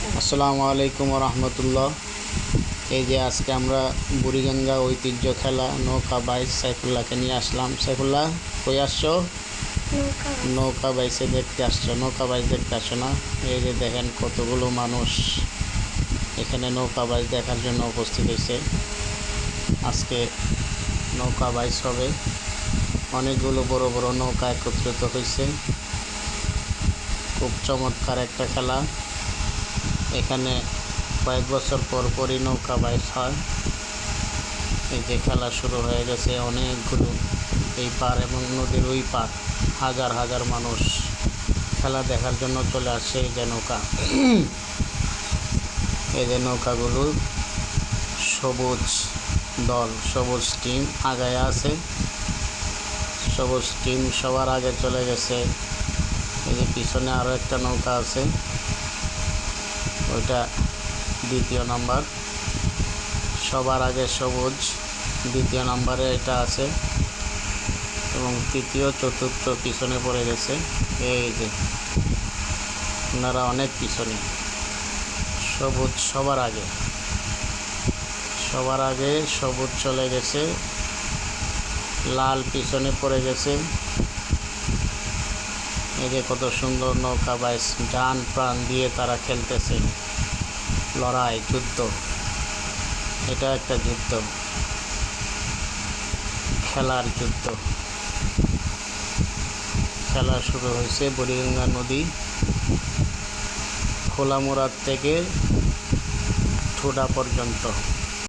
আসসালামু আলাইকুম রহমতুল্লাহ। এই যে আজকে আমরা বুড়িগঙ্গা ঐতিহ্য খেলা নৌকা বাইচ সাইফুল্লাহকে নিয়ে আসলাম। সাইফুল্লাহ, কই আসছো? নৌকা বাইচে দেখতে আসছো? নৌকা বাইচ দেখতে আসছো না? এই যে দেখেন কতগুলো মানুষ এখানে নৌকা বাইচ দেখার জন্য উপস্থিত হয়েছে। আজকে নৌকা বাইচ হবে, অনেকগুলো বড় বড় নৌকা একত্রিত হয়েছে। খুব চমৎকার একটা খেলা। এখানে কয়েক বছর পর পরই নৌকা বাইচ হয়। এই যে খেলা শুরু হয়ে গেছে, অনেকগুলো এই পার এবং নদীর ওই পার হাজার হাজার মানুষ খেলা দেখার জন্য চলে আসছে। এই যে নৌকা, এই যে নৌকাগুলো সবুজ দল, সবুজ টিম আগায় আছে। সবুজ টিম সবার আগে চলে গেছে। এই যে পিছনে আরও একটা নৌকা আছে, ওইটা দ্বিতীয় নাম্বার। সবার আগে সবুজ, দ্বিতীয় নাম্বারে এটা আছে এবং তৃতীয় চতুর্থ পিছনে পড়ে গেছে। এই যে ওনারা অনেক পিছনে। সবুজ সবার আগে, সবার আগে সবুজ চলে গেছে, লাল পিছনে পড়ে গেছে। এই যে কত সুন্দর নৌকা বাইচ, জান প্রাণ দিয়ে তারা খেলতেছে। লড়াই, যুদ্ধ, এটা একটা যুদ্ধ, খেলার যুদ্ধ। খেলা শুরু হয়েছে বুড়িগঙ্গা নদী, খোলামুড়ার থেকে ঠোডা পর্যন্ত।